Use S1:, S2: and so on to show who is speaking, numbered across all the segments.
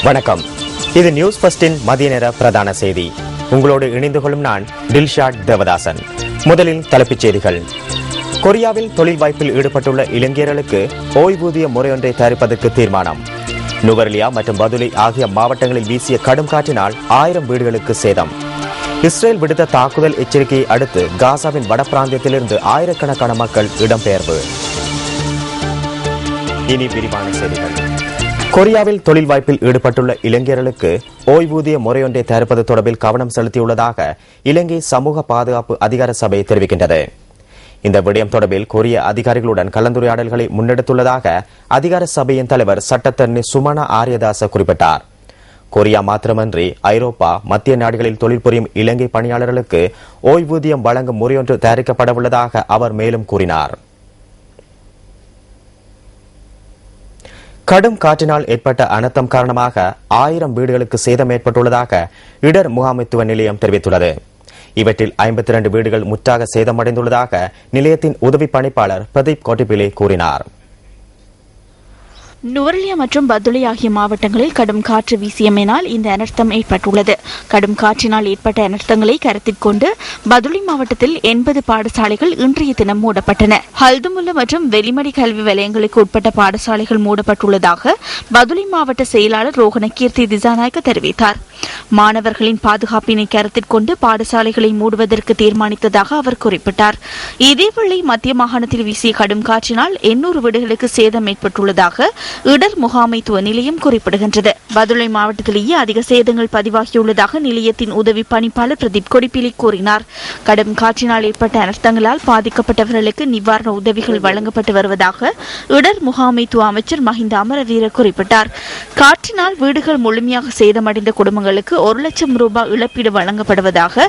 S1: வணக்கம். இது நியூஸ் ஃபர்ஸ்டின் மதிய நேர பிரதான செய்தி. உங்களோடு இணைந்து கொள்ளும் நான் டில்ஷாட் தேவதாசன். முதலில் தலைப்புச் செய்திகள். கொரியாவில் தொழில் வாய்ப்பில் ஈடுபட்டுள்ள இளைஞர்களுக்கு ஓய்வூதிய முறையொன்றை தயாரிப்பதற்கு தீர்மானம். நுவரெலியா மற்றும் பதுளை ஆகிய மாவட்டங்களில் வீசிய கடும் காற்றினால் 1000 வீடுகளுக்கு சேதம். இஸ்ரேல் விடுத்த தாக்குதல் எச்சரிக்கையை அடுத்து காசாவின் வடபிராந்தியத்திலிருந்து ஆயிரக்கணக்கான மக்கள் இடம்பெயர்வு. இனி விரிவான செய்திகள். கொரியாவில் தொழில் வாய்ப்பில் ஈடுபட்டுள்ள இளைஞர்களுக்கு ஓய்வூதிய முறையொன்றை தயாரிப்பது தொடர்பில் கவனம் செலுத்தியுள்ளதாக இலங்கை சமூக பாதுகாப்பு அதிகார சபை தெரிவிக்கின்றது. இந்த விடயம் தொடர்பில் கொரிய அதிகாரிகளுடன் கலந்துரையாடல்களை முன்னெடுத்துள்ளதாக அதிகார சபையின் தலைவர் சட்டத்தரணி சுமனா ஆரியதாச குறிப்பிட்டார். கொரியா மாத்திரமன்றி ஐரோப்பா, மத்திய நாடுகளில் தொழில் புரியும் இலங்கை பணியாளர்களுக்கு ஓய்வூதியம் வழங்கும் முறையொன்று தயாரிக்கப்படவுள்ளதாக அவர் மேலும் கூறினார். கடும் காற்றினால் ஏற்பட்ட அனர்த்தம் காரணமாக 1000 வீடுகளுக்கு சேதம் ஏற்பட்டுள்ளதாக இடர் முகாமைத்துவ நிலையம் தெரிவித்துள்ளது. இவற்றில் 52 வீடுகள் முற்றாக சேதமடைந்துள்ளதாக நிலையத்தின் உதவி பணிப்பாளர் பிரதீப் கோட்டிபிலே கூறினார்.
S2: நுவரெலியா மற்றும் பதுளை ஆகிய மாவட்டங்களில் கடும் காற்று வீசியமையினால் இந்த அனர்த்தம் ஏற்பட்டுள்ளது. கடும் காற்றினால் ஏற்பட்ட அனர்த்தங்களை கருத்தில் கொண்டு பதுளை மாவட்டத்தில் 80 பாடசாலைகள் இன்றைய தினம் மூடப்பட்டன. ஹல்துமுல்ல மற்றும் வெளிமடி கல்வி வலயங்களுக்கு உட்பட்ட பாடசாலைகள் மூடப்பட்டுள்ளதாக பதுளை மாவட்ட செயலாளர் ரோஹன கீர்த்தி திசாநாயக்க தெரிவித்தார். மாணவர்களின் பாதுகாப்பினை கருத்தில் கொண்டு பாடசாலைகளை மூடுவதற்கு தீர்மானித்ததாக அவர் குறிப்பிட்டார். இதேவேளை மத்திய மாகாணத்தில் வீசிய கடும் காற்றினால் 800 வீடுகளுக்கு சேதம் ஏற்பட்டுள்ளதாக இடர் முகாமைத்துவ நிலையம் குறிப்பிடுகின்றது. பதுளை மாவட்டத்திலேயே அதிக சேதங்கள் பதிவாகியுள்ளதாக நிலையத்தின் உதவி பணிப்பாளர் பிரதீப் கொடிப்பிலி கூறினார். கடும் காற்றினால் ஏற்பட்ட அனர்த்தங்களால் பாதிக்கப்பட்டவர்களுக்கு நிவாரண உதவிகள் வழங்கப்பட்டு வருவதாக இடர் முகாமைத்துவ அமைச்சர் மஹிந்த அமரவீர குறிப்பிட்டார். காற்றினால் வீடுகள் முழுமையாக சேதமடைந்த குடும்பங்களுக்கு 1 லட்சம் ரூபாய் இழப்பீடு வழங்கப்படுவதாக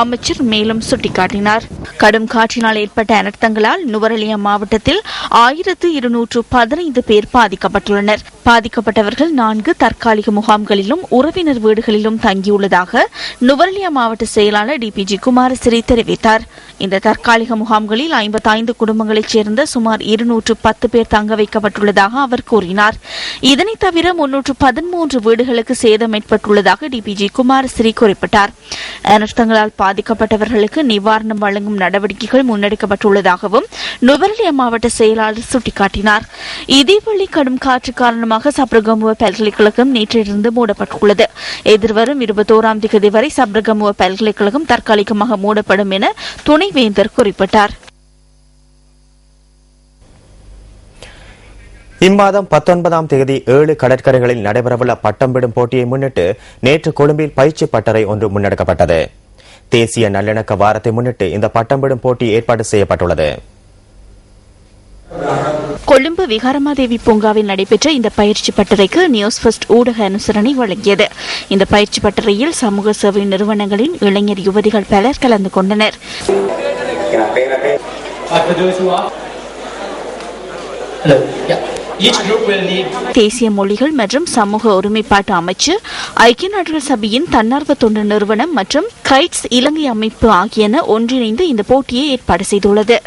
S2: அமைச்சர் மேலும் சுட்டிக்காட்டினார். கடும் காற்றினால் ஏற்பட்ட அனர்த்தங்களால் நுவரெலியா மாவட்டத்தில் 1215 பேர் பாதிக்கப்பட்டுள்ளனர். பாதிக்கப்பட்டவர்கள் 4 தற்காலிக முகாம்களிலும் உறவினர் வீடுகளிலும் தங்கியுள்ளதாக நுவரெலியா மாவட்ட செயலாளர் டிபிஜி குமாரசிறி தெரிவித்தார். இந்த தற்காலிக முகாம்களில் 55 குடும்பங்களைச் சேர்ந்த சுமார் 210 பேர் தங்க வைக்கப்பட்டுள்ளதாக அவர் கூறினார். இதனை தவிர 313 வீடுகளுக்கு சேதம் ஏற்பட்டுள்ளதாக டிபிஜி குமாரசிறி குறிப்பிட்டார். அனர்த்தங்களால் பாதிக்கப்பட்டவர்களுக்கு நிவாரணம் வழங்கும் நடவடிக்கைகள் முன்னெடுக்கப்பட்டுள்ளதாகவும் நுவரெலியா மாவட்ட செயலாளர் சுட்டிக்காட்டினார். இதேவேளை கடும் காற்று காரணமாக சப்ரகமுவ பல்கலைக்கழகம் நேற்றிலிருந்து மூடப்பட்டுள்ளது. எதிர்வரும் 21ஆம் தேதி வரை சப்ரகமுவ பல்கலைக்கழகம் தற்காலிகமாக மூடப்படும் என துணைவேந்தர் குறிப்பிட்டார்.
S1: இம்மாதம் 19ஆம் தேதி 7 கடற்கரைகளில் நடைபெறவுள்ள பட்டம் விடும் போட்டியை முன்னிட்டு நேற்று கொழும்பில் பயிற்சி பட்டறை ஒன்று முன்னெடுக்கப்பட்டது. தேசிய நல்லிணக்க வாரத்தை முன்னிட்டு இந்த பட்டம் விடும் போட்டி ஏற்பாடு செய்யப்பட்டுள்ளது.
S2: கொழும்பு விகாரமாதேவி பூங்காவில் நடைபெற்ற இந்த பயிற்சி பட்டறைக்கு நியூஸ் ஃபர்ஸ்ட் ஊடக அனுசரணை வழங்கியது. இந்த பயிற்சி பட்டறையில் சமூக சேவை நிறுவனங்களின் இளைஞர் யுவதிகள் பலர் கலந்து கொண்டனர். தேசிய மொழிகள் மற்றும் சமூக ஒருமைப்பாட்டு அமைச்சு, ஐக்கிய நாடுகள் சபையின் தன்னார்வ தொண்டு நிறுவனம் மற்றும் கைட்ஸ் இலங்கை அமைப்பு ஆகியன ஒன்றிணைந்து இந்த போட்டியை ஏற்பாடு செய்துள்ளது.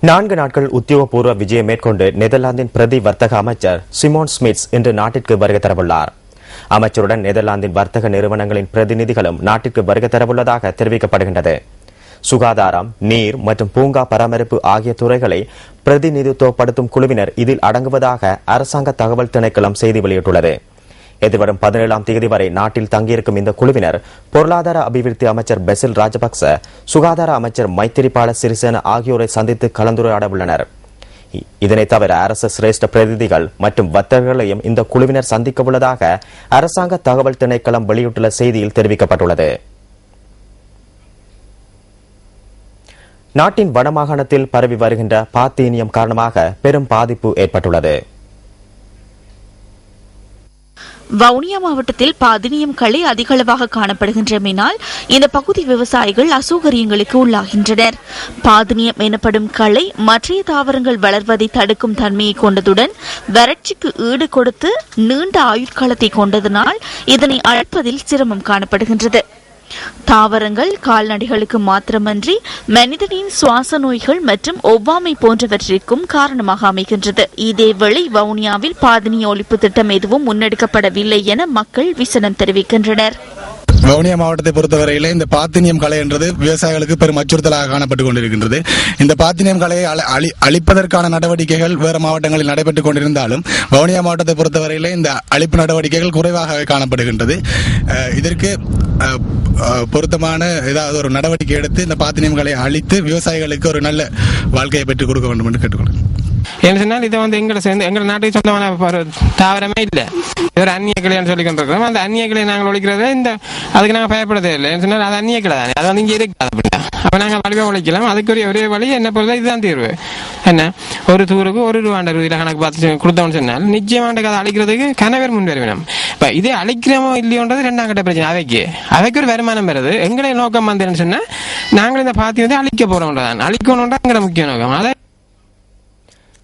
S1: 4 நாட்கள் உத்தியோகபூர்வ விஜயம் மேற்கொண்டு நெதர்லாந்தின் பிரதி வர்த்தக அமைச்சர் சிமோன் ஸ்மிட்ஸ் இன்று நாட்டிற்கு வருகை தரவுள்ளார். அமைச்சருடன் நெதர்லாந்தின் வர்த்தக நிறுவனங்களின் பிரதிநிதிகளும் நாட்டிற்கு வருகை தரவுள்ளதாக தெரிவிக்கப்படுகின்றது. சுகாதாரம், நீர் மற்றும் பூங்கா பராமரிப்பு ஆகிய துறைகளை பிரதிநிதித்துவப்படுத்தும் குழுவினர் இதில் அடங்குவதாக அரசாங்க தகவல் திணைக்களம் செய்தி வெளியிட்டுள்ளது. எதிர்வரும் 17ஆம் தேதி வரை நாட்டில் தங்கியிருக்கும் இந்த குழுவினர் பொருளாதார அபிவிருத்தி அமைச்சர் பெசில் ராஜபக்ச, சுகாதார அமைச்சர் மைத்திரிபால சிறிசேன ஆகியோரை சந்தித்து கலந்துரையாட உள்ளனர். இதனை தவிர அரசு சிரேஷ்ட பிரதிநிதிகள் மற்றும் வர்த்தகர்களையும் இந்த குழுவினர் சந்திக்க உள்ளதாக அரசாங்க தகவல் திணைக்களம் வெளியிட்டுள்ள செய்தியில் தெரிவிக்கப்பட்டுள்ளது. நாட்டின் வடமாகாணத்தில் பரவி வருகின்ற பாத்தீனியம் காரணமாக பெரும் பாதிப்பு ஏற்பட்டுள்ளது.
S2: வவுனியா மாவட்டத்தில் பாதினியம் களை அதிகளவாக காணப்படுகின்றமையினால் இந்த பகுதி விவசாயிகள் அசௌகரியங்களுக்கு உள்ளாகின்றனர். பாதினியம் எனப்படும் களை மற்றைய தாவரங்கள் வளர்வதை தடுக்கும் தன்மையை கொண்டதுடன் வறட்சிக்கு ஈடு கொடுத்து நீண்ட ஆயுட்காலத்தை கொண்டதனால் இதனை அழைப்பதில் சிரமம் காணப்படுகின்றது. தாவரங்கள் கால்நடைகளுக்கு மாத்திரமன்றி மனிதனின் சுவாச நோய்கள் மற்றும் ஒவ்வாமை போன்றவற்றிற்கும் காரணமாக அமைகின்றது. இதேவேளை வவுனியாவில் பாதினி ஒழிப்பு திட்டம் எதுவும் முன்னெடுக்கப்படவில்லை என மக்கள் விசனம் தெரிவிக்கின்றனர்.
S3: வவுனியா மாவட்டத்தை பொறுத்தவரையில இந்த பாத்தினியம் கலை என்றது விவசாயிகளுக்கு பெரும் அச்சுறுத்தலாக காணப்பட்டுக் கொண்டிருக்கின்றது. இந்த பாத்தினியம் கலையை அழிப்பதற்கான நடவடிக்கைகள் வேறு மாவட்டங்களில் நடைபெற்றுக் கொண்டிருந்தாலும் வவுனியா மாவட்டத்தை பொறுத்தவரையில இந்த அழிப்பு நடவடிக்கைகள் குறைவாகவே காணப்படுகின்றது. இதற்கு பொருத்தமான ஏதாவது ஒரு நடவடிக்கை எடுத்து இந்த பாத்தினியம் கலையை அழித்து விவசாயிகளுக்கு ஒரு நல்ல வாழ்க்கையை பெற்றுக் கொடுக்க வேண்டும் என்று கேட்டுக்கொள்கிறேன்.
S4: ஏன்னு சொன்னால் இது எங்களை நாட்டுக்கு சொந்தமான ஒரு தாவரமே இல்லை. இது ஒரு அந்நிய கிளைன்னு சொல்லி கொண்டிருக்கிறோம். அந்த அந்நிய கிளை நாங்கள் ஒழிக்கிறது அதுக்கு நாங்கள் பயப்படுறதே இல்லை. ஏன்னு சொன்னால் அது அந்நிய கிளை தானே, அது இங்கே இருக்காது. அப்படின்னா அப்போ நாங்கள் வலிவை ஒழிக்கலாம். அதுக்குரிய ஒரே வழி என்ன பொறுத்த இதுதான் தீர்வு. என்ன ஒரு தூருக்கு ₹1 ரூபாய் கணக்கு பார்த்து கொடுத்தோம்னு சொன்னால் நிச்சயமாக அதை அழிக்கிறதுக்கு கனவேர் முன் வருவினம். இப்போ இதே அழிக்கிறமோ இல்லையோன்றது 2ஆம் கட்ட பிரச்சனை. அவைக்கு ஒரு வருமானம் வருது. எங்களை நோக்கம் வந்தேன்னு சொன்னால் நாங்கள் இந்த பாத்தி அழிக்க போறோம்ன்றதான், அழிக்கணும்ன்றா எங்களை முக்கிய நோக்கம். அதை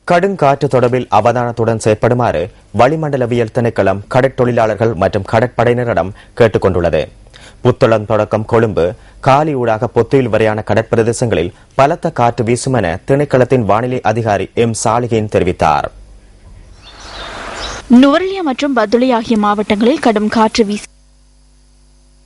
S1: கடுங்காற்று தொடர்பில் அவதானத்துடன் செயற்படுமாறு வளிமண்டலவியல் திணைக்களம் கடற்தொழிலாளர்கள் மற்றும் கடற்படையினரிடம் கேட்டுக் கொண்டுள்ளது. புத்தளம் தொடக்கம் கொழும்பு காலி ஊடாக பொத்துயில் வரையான கடற்பிரதேசங்களில் பலத்த காற்று வீசும் என திணைக்களத்தின் வானிலை அதிகாரி எம் சாலிகின் தெரிவித்தார்.
S2: நுவரெலியா மற்றும் பதுளை ஆகிய மாவட்டங்களில் கடும் காற்று வீசி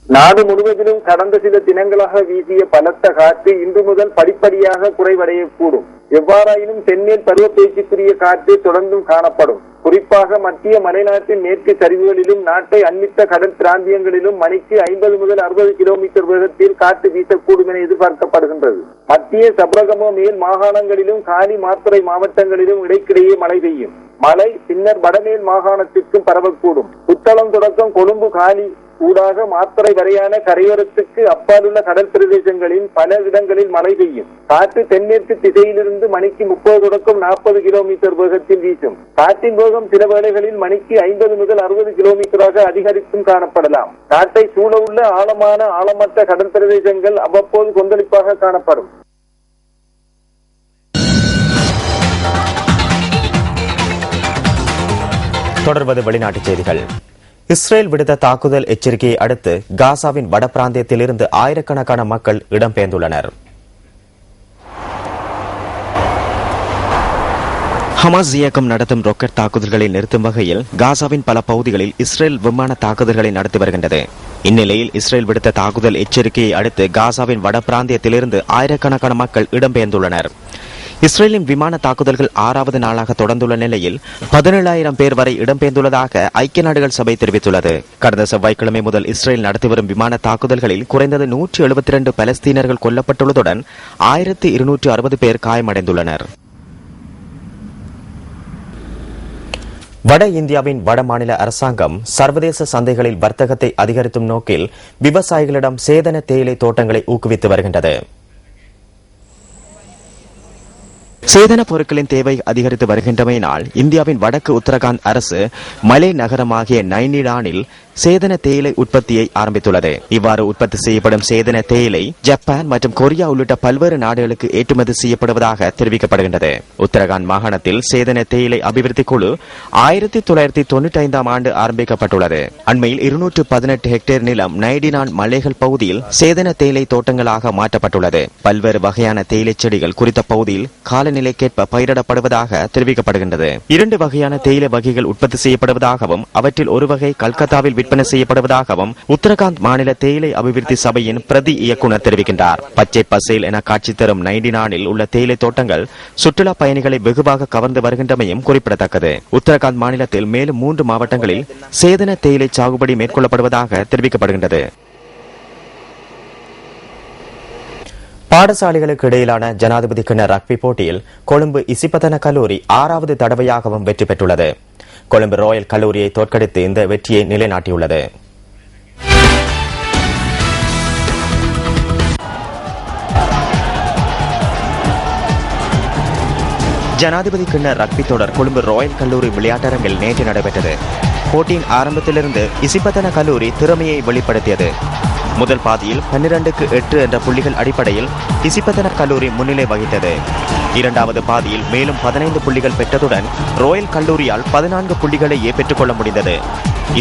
S5: நாடு முழுவதிலும் கடந்த சில தினங்களாக வீசிய பலத்த காற்று இன்று முதல் படிப்படியாக குறைவடையக்கூடும். எவ்வாறாயினும் தென்மேல் பருவப்பெயர்ச்சிக்குரிய காற்று தொடர்ந்தும் காணப்படும். குறிப்பாக மத்திய மலைநாட்டின் மேற்கு சரிவுகளிலும் நாட்டை அண்மித்த கடல் பிராந்தியங்களிலும் மணிக்கு 50 முதல் 60 கிலோமீட்டர் வேகத்தில் காற்று வீசக்கூடும் என எதிர்பார்க்கப்படுகின்றது. மத்திய சப்ரகமோ மேல் மாகாணங்களிலும் காலி மாத்தறை மாவட்டங்களிலும் இடைக்கிடையே மழை பெய்யும். மழை பின்னர் வடமேல் மாகாணத்திற்கும் பரவக்கூடும். புத்தளம் தொடக்கம் கொழும்பு காலி ஊடாக மாத்தறை வரையான கரையோரத்துக்கு அப்பாலுள்ள கடல் பிரதேசங்களில் பல இடங்களில் மழை பெய்யும். காற்று தென்மேற்கு திசையிலிருந்து மணிக்கு 30 தொடக்கம் 40 கிலோமீட்டர் வேகத்தில் வீசும். காற்றின் வேகம் சில வேளைகளில் மணிக்கு 50 முதல் 60 கிலோமீட்டராக அதிகரித்தும் காணப்படலாம். காற்றை சூழ உள்ள ஆழமான ஆழமற்ற கடல் பிரதேசங்கள் அவ்வப்போது கொந்தளிப்பாக காணப்படும்.
S1: தொடர்வது வெளிநாட்டுச் செய்திகள். இஸ்ரேல் விடுத்த தாக்குதல் எச்சரிக்கையை அடுத்து காசாவின் வட பிராந்தியத்திலிருந்து ஆயிரக்கணக்கான மக்கள் இடம்பெயர்ந்துள்ளனர். ஹமாஸ் இயக்கம் நடத்தும் ராக்கெட் தாக்குதல்களை நிறுத்தும் வகையில் காசாவின் பல பகுதிகளில் இஸ்ரேல் விமான தாக்குதல்களை நடத்தி வருகின்றது. இந்நிலையில் இஸ்ரேல் விடுத்த தாக்குதல் எச்சரிக்கையை அடுத்து காசாவின் வட பிராந்தியத்திலிருந்து ஆயிரக்கணக்கான மக்கள் இடம்பெயர்ந்துள்ளனர். இஸ்ரேலின் விமான தாக்குதல்கள் 6வது நாளாக தொடர்ந்துள்ள நிலையில் 17,000 பேர் வரை இடம்பெயர்ந்துள்ளதாக ஐக்கிய நாடுகள் சபை தெரிவித்துள்ளது. கடந்த செவ்வாய்க்கிழமை முதல் இஸ்ரேல் நடத்தி வரும் விமான தாக்குதல்களில் குறைந்தது 172 பலஸ்தீனர்கள் கொல்லப்பட்டுள்ளதுடன் 1260 பேர் காயமடைந்துள்ளனர். வட இந்தியாவின் வட மாநில அரசாங்கம் சர்வதேச சந்தைகளில் வர்த்தகத்தை அதிகரிக்கும் நோக்கில் விவசாயிகளிடம் சேதன தேயிலை தோட்டங்களை ஊக்குவித்து வருகின்றது. சேதன பொருட்களின் தேவை அதிகரித்து வருகின்றமையினால் இந்தியாவின் வடக்கு உத்தரகாண்ட் அரசு மலை நகரமாகிய நைனிடானில் சேதன தேயிலை உற்பத்தியை ஆரம்பித்துள்ளது. இவ்வாறு உற்பத்தி செய்யப்படும் சேதன தேயிலை ஜப்பான் மற்றும் கொரியா உள்ளிட்ட பல்வேறு நாடுகளுக்கு ஏற்றுமதி செய்யப்படுவதாக தெரிவிக்கப்படுகின்றது. உத்தரகாண்ட் மாகாணத்தில் சேதன தேயிலை அபிவிருத்தி குழு 1995ஆம் ஆண்டு ஆரம்பிக்கப்பட்டுள்ளது. அண்மையில் 218 ஹெக்டேர் நிலம் நைடினான் மலைகள் பகுதியில் சேதன தேயிலை தோட்டங்களாக மாற்றப்பட்டுள்ளது. பல்வேறு வகையான தேயிலை செடிகள் குறித்த பகுதியில் காலநிலைக்கேற்ப பயிரிடப்படுவதாக தெரிவிக்கப்படுகின்றது. 2 வகையான தேயிலை வகைகள் உற்பத்தி செய்யப்படுவதாகவும் அவற்றில் ஒரு வகை கல்கத்தாவில் விற்பனை செய்யப்படுவதாகவும் உத்தரகாண்ட் மாநில தேயிலை அபிவிருத்தி சபையின் பிரதி இயக்குநர் தெரிவிக்கின்றார். பச்சை பசேல் என காட்சி தரும் நைடினானில் உள்ள தேயிலை தோட்டங்கள் சுற்றுலா பயணிகளை வெகுவாக கவர்ந்து வருகின்றமையும் குறிப்பிடத்தக்கது. உத்தரகாண்ட் மாநிலத்தில் மேலும் 3 மாவட்டங்களில் சேதன தேயிலை சாகுபடி மேற்கொள்ளப்படுவதாக தெரிவிக்கப்படுகின்றது. பாடசாலைகளுக்கு இடையிலான ஜனாதிபதி கிண்ண ரக்பி போட்டியில் கொழும்பு இசிபதன கல்லூரி 6வது தடவையாகவும் வெற்றி பெற்றுள்ளது. கொழும்பு ராயல் கல்லூரியை தோற்கடித்து இந்த வெற்றியை நிலைநாட்டியுள்ளது. ஜனாதிபதி கிண்ண ரக்பி தொடர் கொழும்பு ராயல் கல்லூரி விளையாட்டரங்கில் நேற்று நடைபெற்றது. போட்டியின் ஆரம்பத்திலிருந்து இசிபதன கல்லூரி திறமையை வெளிப்படுத்தியது. முதல் பாதியில் 12க்கு 8 என்ற புள்ளிகள் அடிப்படையில் இசிப்பத்தன கல்லூரி முன்னிலை வகித்தது. இரண்டாவது பாதியில் மேலும் 15 புள்ளிகள் பெற்றதுடன் ரோயல் கல்லூரியால் 14 புள்ளிகளையே பெற்றுக்கொள்ள முடிந்தது.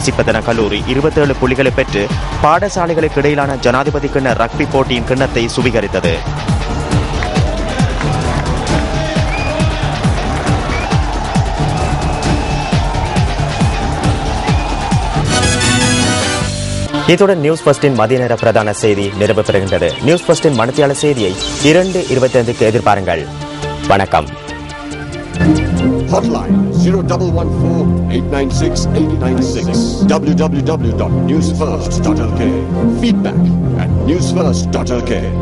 S1: இசிப்பத்தன கல்லூரி 27 புள்ளிகளை பெற்று பாடசாலைகளுக்கு இடையிலான ஜனாதிபதி கிண்ண ரக்பி போட்டியின் கிண்ணத்தை சுவீகரித்தது. இத்துடன் நியூஸ் ஃபர்ஸ்டின் மதிய நேர பிரதான செய்தி நிறைவு பெறுகின்றது. நியூஸ் ஃபர்ஸ்டின் மணித்தியாளர் செய்தியை 2:25க்கு எதிர்பாருங்கள். வணக்கம்.
S6: Hotline 0114-896-896 www.newsfirst.lk. Feedback at newsfirst.lk.